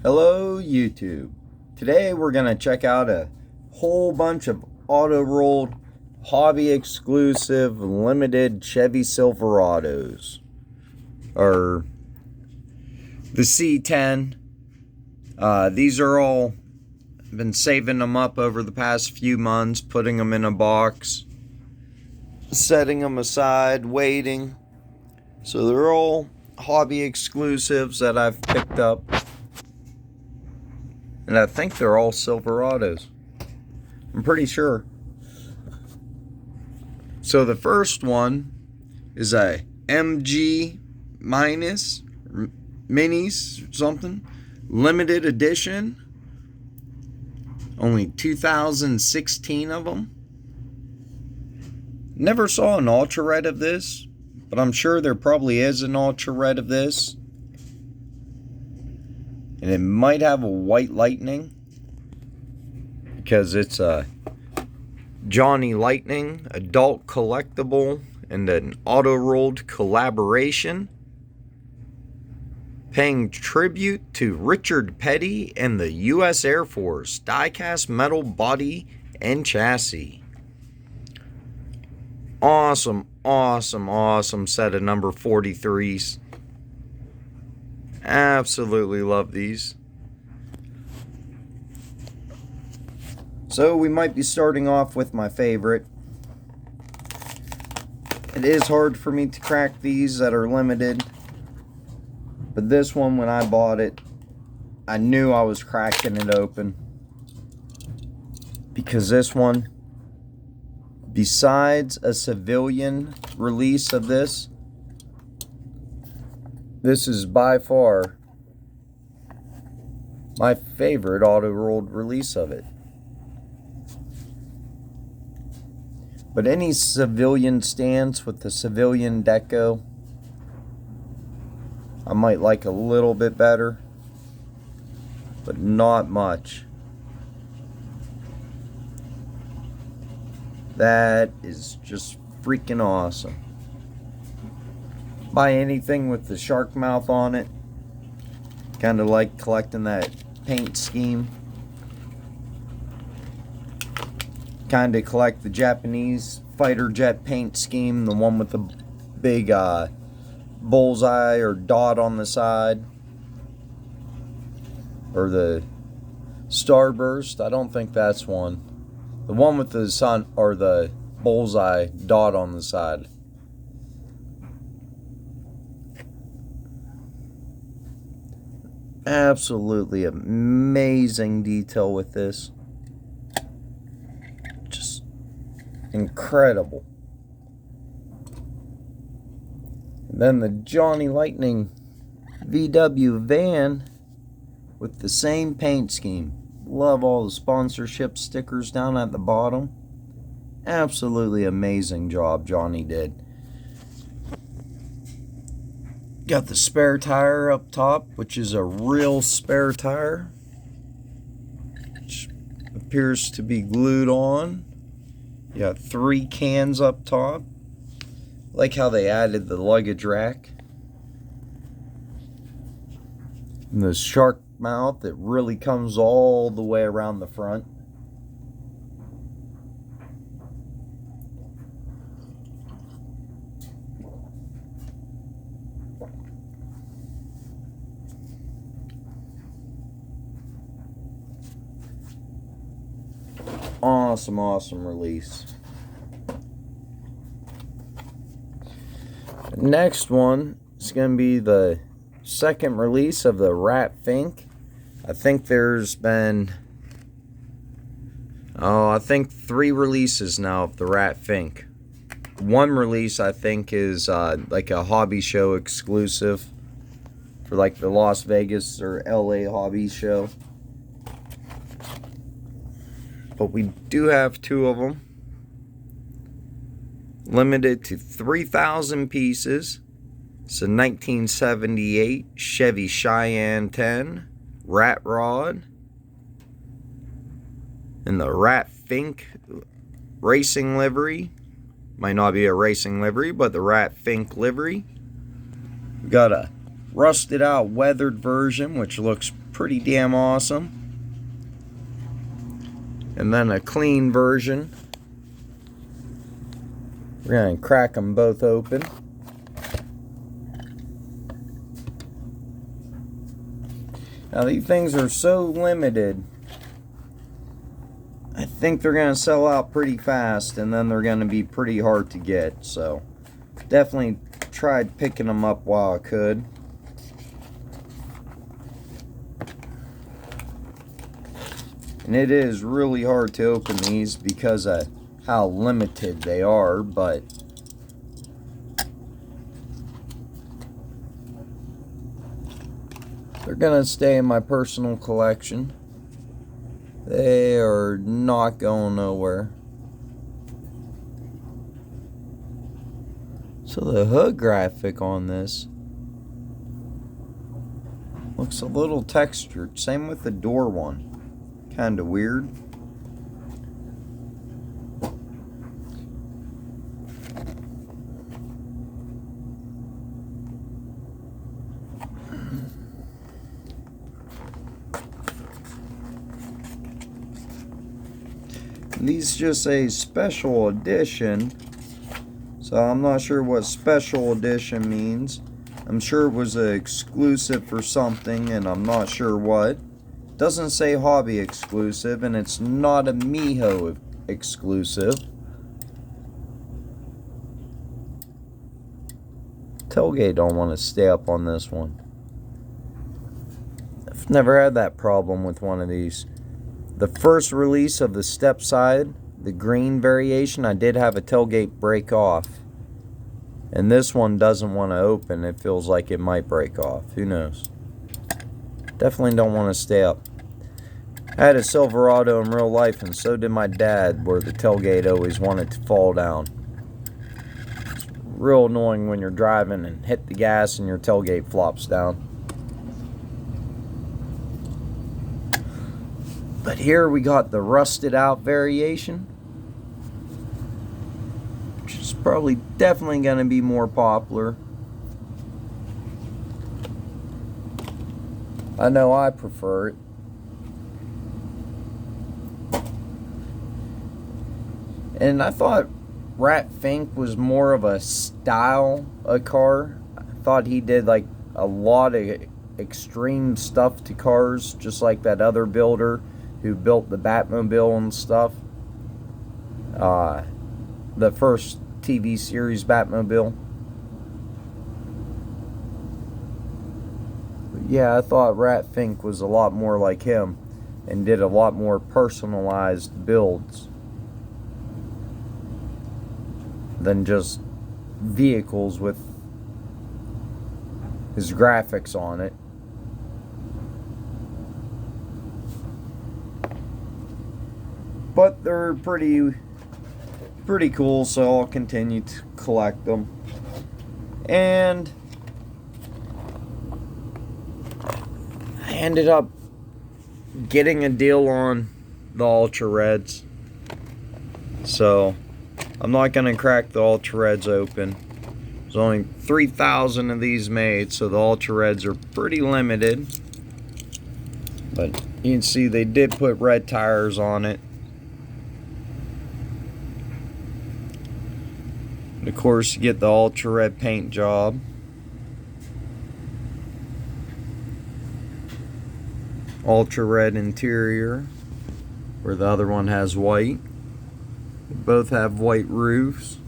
Hello YouTube. Today we're going to check out a whole bunch of auto-rolled, hobby-exclusive, limited Chevy Silverados. Or the C10. These are all, been saving them up over the past few months, putting them in a box, setting them aside, waiting. So they're all hobby exclusives that I've picked up. And I think they're all Silverados. I'm pretty sure. So the first one is a MG minus minis something. Limited edition. Only 2016 of them. Never saw an ultra red of this, but I'm sure there probably is an ultra red of this. And it might have a white lightning because it's a Johnny Lightning adult collectible and an auto-rolled collaboration paying tribute to Richard Petty and the U.S. Air Force die-cast metal body and chassis. Awesome set of number 43s. Absolutely love these. So we might be starting off with my favorite. It is hard for me to crack these that are limited. But this one, when I bought it, I knew I was cracking it open. Because this one, besides a civilian release of this is by far my favorite auto-rolled release of it. But any civilian stance with the civilian deco, I might like a little bit better, but not much. That is just freaking awesome. Buy anything with the shark mouth on it. Kind of like collecting that paint scheme. Kind of collect the Japanese fighter jet paint scheme, the one with the big bullseye or dot on the side, or the starburst. I don't think that's one. The one with the sun or the bullseye dot on the side. Absolutely amazing detail with this. Just incredible. And then the Johnny Lightning VW van with the same paint scheme. Love all the sponsorship stickers down at the bottom. Absolutely amazing job Johnny did. Got the spare tire up top, which is a real spare tire, which appears to be glued on. You got 3 cans up top. Like how they added the luggage rack. And the shark mouth that really comes all the way around the front. Awesome release. The next one is going to be the second release of the Rat Fink. I think there's been, I think 3 releases now of the Rat Fink. One release I think is like a hobby show exclusive for like the Las Vegas or LA hobby show. But we do have 2 of them. Limited to 3,000 pieces. It's a 1978 Chevy Cheyenne 10 Rat Rod. And the Rat Fink racing livery. Might not be a racing livery, but the Rat Fink livery. We got a rusted out weathered version, which looks pretty damn awesome, and then a clean version. We're going to crack them both open. Now these things are so limited, I think they're going to sell out pretty fast, and then they're going to be pretty hard to get. So definitely tried picking them up while I could. And it is really hard to open these because of how limited they are, but they're gonna stay in my personal collection. They are not going nowhere. So the hood graphic on this looks a little textured. Same with the door one. Kind of weird. These just say special edition, so I'm not sure what special edition means. I'm sure it was an exclusive for something, and I'm not sure what. Doesn't say hobby exclusive, and it's not a Miho exclusive. Tailgate don't want to stay up on this one. I've never had that problem with one of these. The first release of the step side, the green variation, I did have a tailgate break off. And this one doesn't want to open. It feels like it might break off. Who knows? Definitely don't want to stay up. I had a Silverado in real life, and so did my dad, where the tailgate always wanted to fall down. It's real annoying when you're driving and hit the gas and your tailgate flops down. But here we got the rusted out variation, which is probably definitely going to be more popular. I know I prefer it. And I thought Fink was more of a style of car. I thought he did like a lot of extreme stuff to cars, just like that other builder who built the Batmobile and stuff. The first TV series Batmobile. But yeah, I thought Fink was a lot more like him and did a lot more personalized builds than just vehicles with his graphics on it. But they're pretty cool, so I'll continue to collect them. And I ended up getting a deal on the Ultra Reds. So I'm not going to crack the Ultra Reds open. There's only 3,000 of these made, so the Ultra Reds are pretty limited. But you can see they did put red tires on it. And of course, you get the Ultra Red paint job. Ultra Red interior, where the other one has white. They both have white roofs.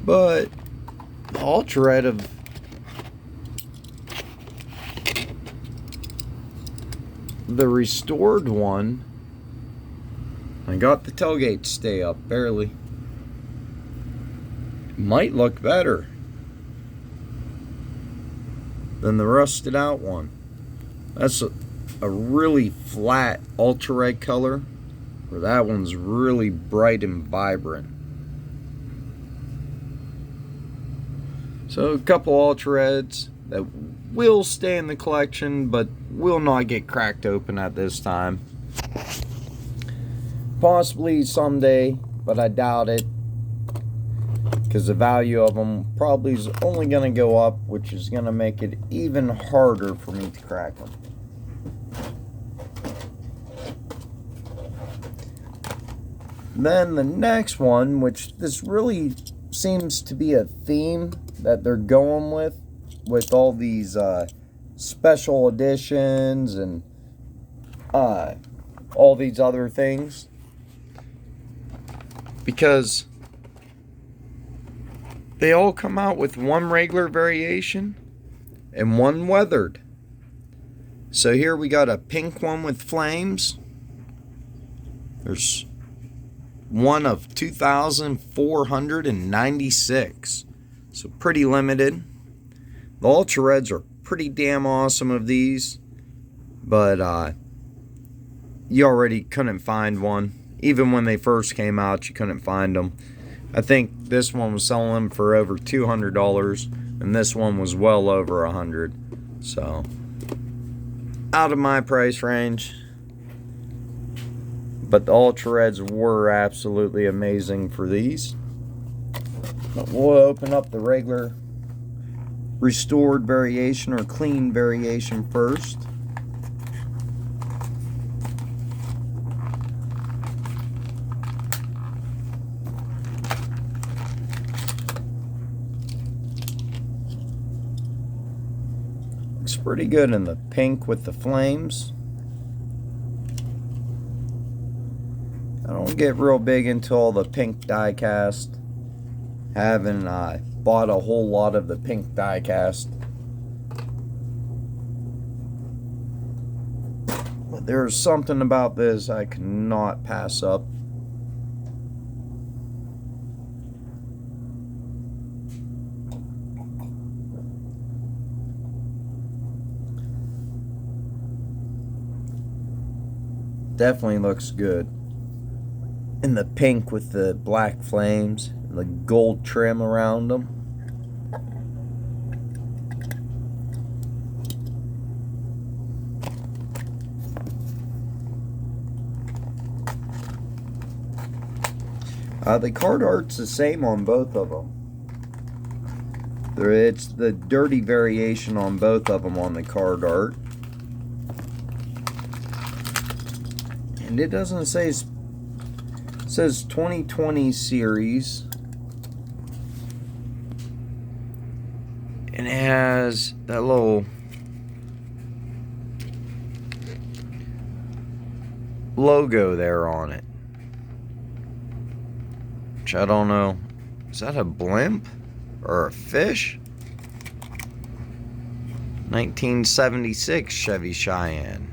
But the Ultra Red of the restored one, I got the tailgate to stay up, barely. It might look better than the rusted out one. That's a really flat Ultra Red color, where that one's really bright and vibrant. So a couple Ultra Reds that will stay in the collection, but will not get cracked open at this time. Possibly someday, but I doubt it, because the value of them probably is only going to go up, which is going to make it even harder for me to crack them. Then the next one, which this really seems to be a theme that they're going with all these special editions and all these other things, because they all come out with one regular variation and one weathered. So here we got a pink one with flames. There's one of 2,496. So pretty limited. The Ultra Reds are pretty damn awesome of these, but you already couldn't find one. Even when they first came out, you couldn't find them. I think this one was selling them for over $200, and this one was well over $100. So out of my price range. But the Ultra Reds were absolutely amazing for these. But we'll open up the regular restored variation or clean variation first. Looks pretty good in the pink with the flames. I don't get real big into all the pink die cast. Haven't bought a whole lot of the pink die cast. But there's something about this I cannot pass up. Definitely looks good. In the pink with the black flames and the gold trim around them. The card art's the same on both of them. It's the dirty variation on both of them on the card art. And it doesn't say, it says 2020 series. And it has that little logo there on it. Which I don't know. Is that a blimp or a fish? 1976 Chevy Cheyenne.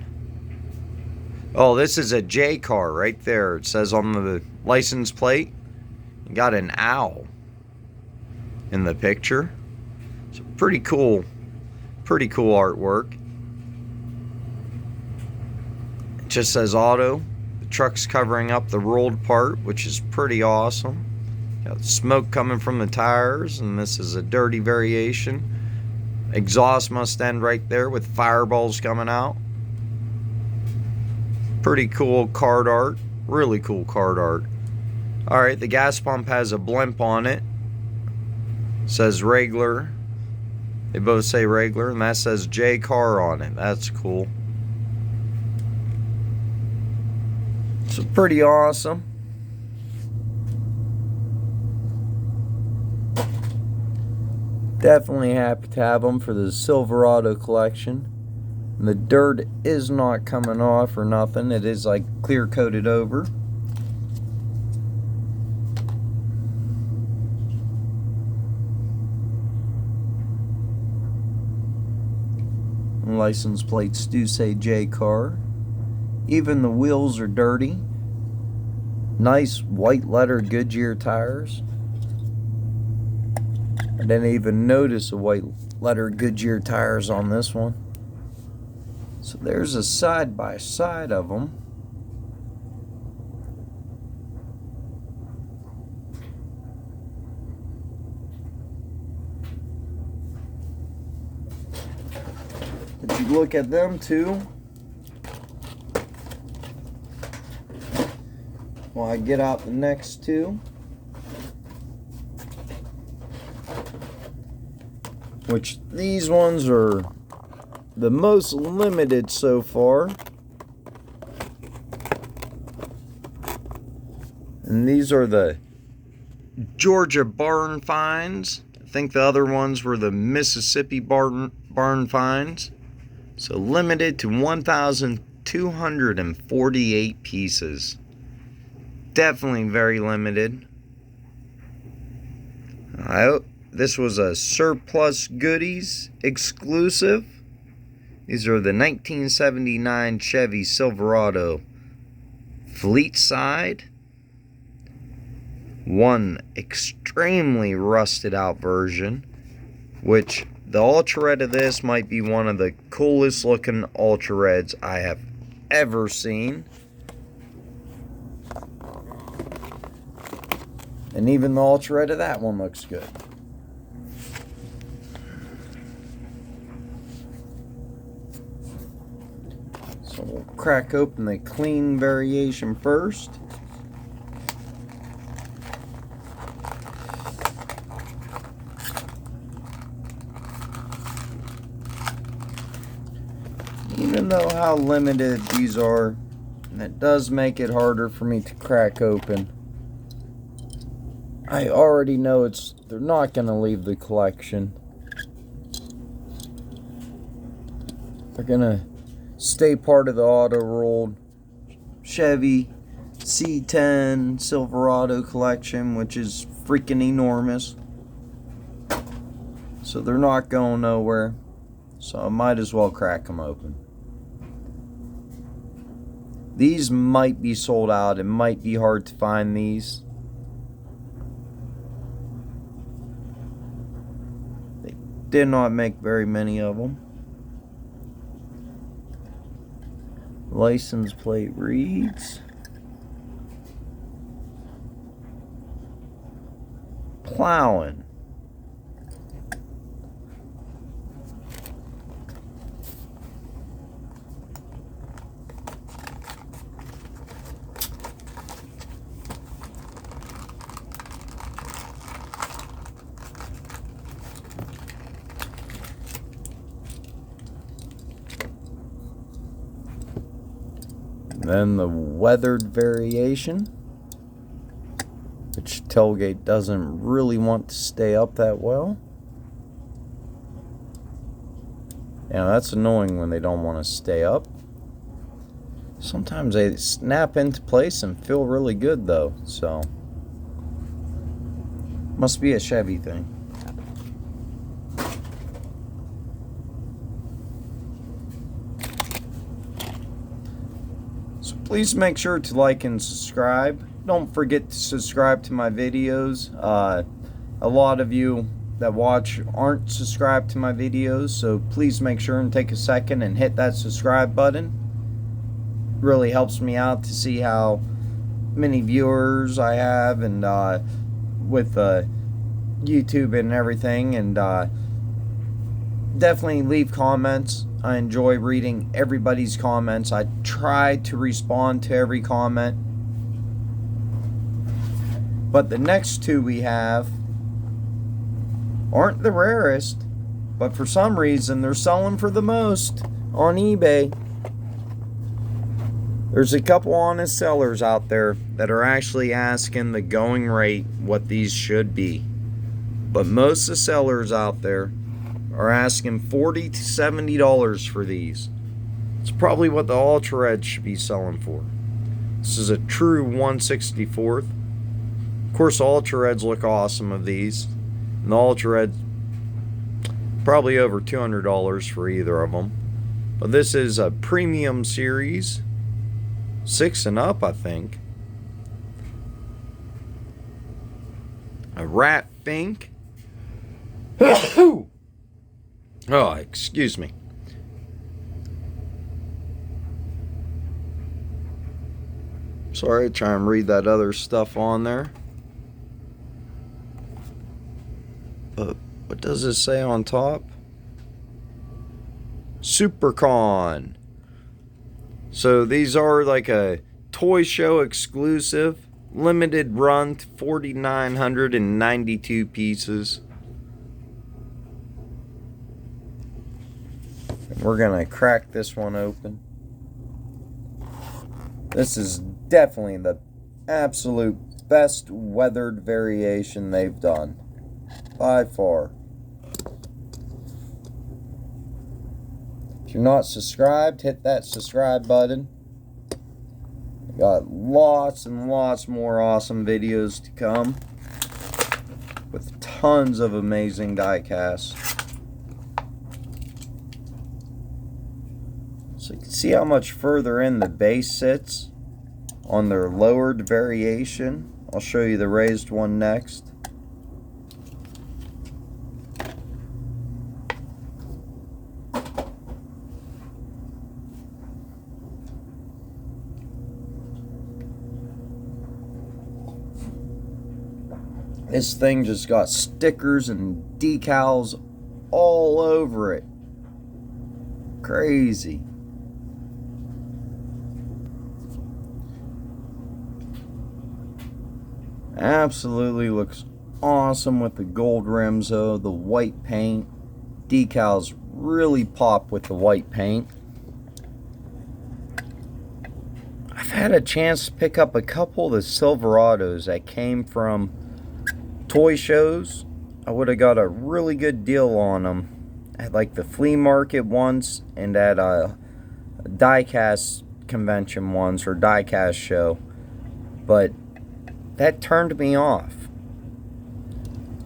Oh, this is a J car right there. It says on the license plate. You got an owl in the picture. It's pretty cool artwork. It just says auto. The truck's covering up the rolled part, which is pretty awesome. Got smoke coming from the tires, and this is a dirty variation. Exhaust must end right there with fireballs coming out. Pretty cool card art. Really cool card art. Alright, the gas pump has a blimp on it. Says regular. They both say regular, and that says J car on it. That's cool. So pretty awesome. Definitely happy to have them for the Silverado collection. And the dirt is not coming off or nothing. It is like clear coated over. And license plates do say J car. Even the wheels are dirty. Nice white letter Goodyear tires. I didn't even notice the white letter Goodyear tires on this one. So there's a side by side of them. If you look at them too, I get out the next two, which these ones are the most limited so far. And these are the Georgia barn finds. I think the other ones were the Mississippi barn finds. So limited to 1,248 pieces. Definitely very limited. This was a surplus goodies exclusive. These are the 1979 Chevy Silverado fleet side. One extremely rusted out version, which the ultra red of this might be one of the coolest looking ultra reds I have ever seen. And even the ultra red of that one looks good. So we'll crack open the clean variation first. Even though how limited these are, that does make it harder for me to crack open. I already know they're not going to leave the collection. They're going to stay part of the auto-rolled Chevy C10 Silverado collection, which is freaking enormous. So they're not going nowhere. So I might as well crack them open. These might be sold out. It might be hard to find these. They did not make very many of them. License plate reads plowing. Then the weathered variation, which tailgate doesn't really want to stay up that well. Yeah, that's annoying when they don't want to stay up. Sometimes they snap into place and feel really good though, so must be a Chevy thing. Please make sure to like and subscribe. Don't forget to subscribe to my videos. A lot of you that watch aren't subscribed to my videos, so please make sure and take a second and hit that subscribe button. Really helps me out to see how many viewers I have, and with YouTube and everything, and definitely leave comments. I enjoy reading everybody's comments. I try to respond to every comment. But the next two we have aren't the rarest, but for some reason they're selling for the most on eBay. There's a couple honest sellers out there that are actually asking the going rate what these should be. But most of the sellers out there are asking $40 to $70 for these. It's probably what the Ultra Red should be selling for. This is a true 1/64. Of course, the Ultra Reds look awesome of these. And the Ultra Reds, probably over $200 for either of them. But this is a premium series. 6 and up, I think. A rat Fink. Oh, excuse me. Sorry, try and read that other stuff on there. But what does it say on top? Supercon. So these are like a toy show exclusive. limited run, 4,992 pieces. We're gonna crack this one open. This is definitely the absolute best weathered variation they've done, by far. If you're not subscribed, hit that subscribe button. Got lots and lots more awesome videos to come with tons of amazing die casts. So you can see how much further in the base sits on their lowered variation. I'll show you the raised one next. This thing just got stickers and decals all over it. Crazy. Absolutely looks awesome with the gold rims though, the white paint. Decals really pop with the white paint. I've had a chance to pick up a couple of the Silverados that came from toy shows. I would have got a really good deal on them at like the flea market once and at a diecast convention once, or diecast show, but that turned me off.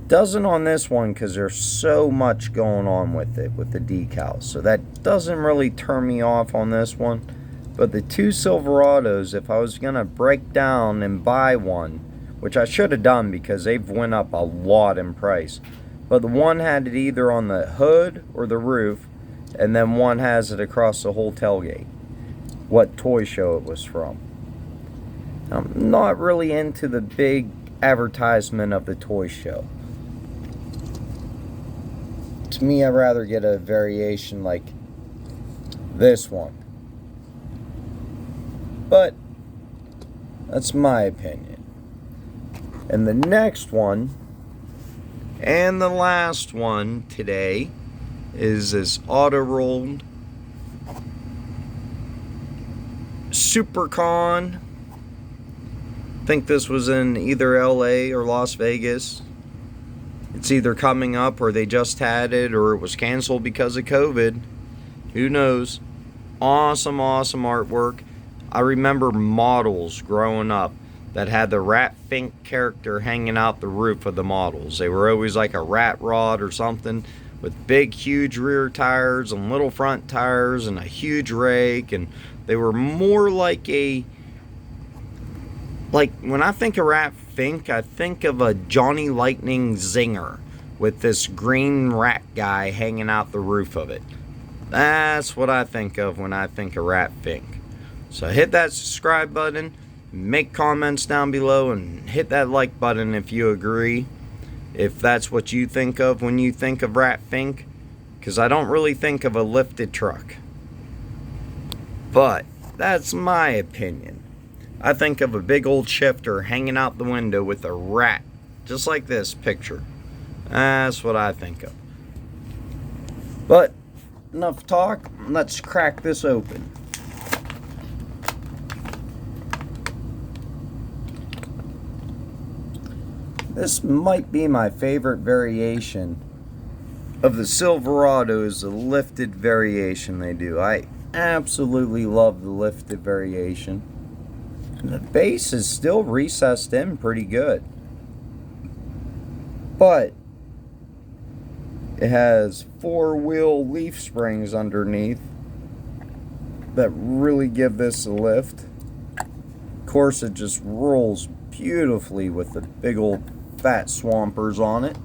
Doesn't on this one because there's so much going on with it, with the decals, so that doesn't really turn me off on this one. But the two Silverados, if I was gonna break down and buy one, which I should have done because they've went up a lot in price, but the one had it either on the hood or the roof, and then one has it across the whole tailgate, what toy show it was from. I'm not really into the big advertisement of the toy show. To me, I'd rather get a variation like this one. But that's my opinion. And the next one, and the last one today, is this auto-rolled Supercon. I think this was in either LA or Las Vegas. It's either coming up or they just had it or it was canceled because of COVID. Who knows? Awesome, awesome artwork. I remember models growing up that had the rat Fink character hanging out the roof of the models. They were always like a rat rod or something with big, huge rear tires and little front tires and a huge rake. And they were more like a... Like, when I think of Rat Fink, I think of a Johnny Lightning Zinger with this green rat guy hanging out the roof of it. That's what I think of when I think of Rat Fink. So hit that subscribe button, make comments down below, and hit that like button if you agree. If that's what you think of when you think of Rat Fink. Because I don't really think of a lifted truck. But that's my opinion. I think of a big old shifter hanging out the window with a rat, just like this picture. That's what I think of. But enough talk, let's crack this open. This might be my favorite variation of the Silverados, the lifted variation they do. I absolutely love the lifted variation. And the base is still recessed in pretty good. But it has 4-wheel leaf springs underneath that really give this a lift. Of course, it just rolls beautifully with the big old fat swampers on it.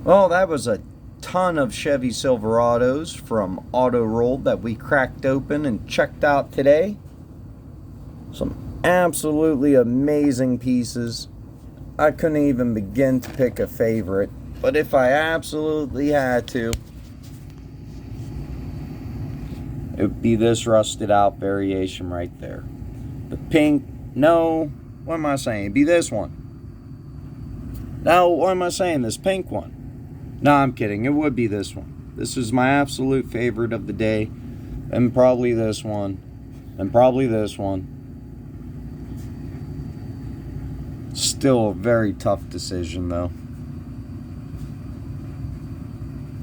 Well, that was a ton of Chevy Silverados from Auto Rolled that we cracked open and checked out today. Some absolutely amazing pieces. I couldn't even begin to pick a favorite, but if I absolutely had to, it would be this rusted out variation right there. The pink, no, what am I saying? It'd be this one. No, what am I saying? This pink one. No, I'm kidding. It would be this one. This is my absolute favorite of the day. And probably this one. And probably this one. Still a very tough decision, though.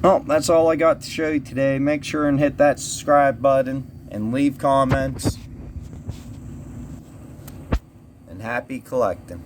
Well, that's all I got to show you today. Make sure and hit that subscribe button and leave comments. And happy collecting.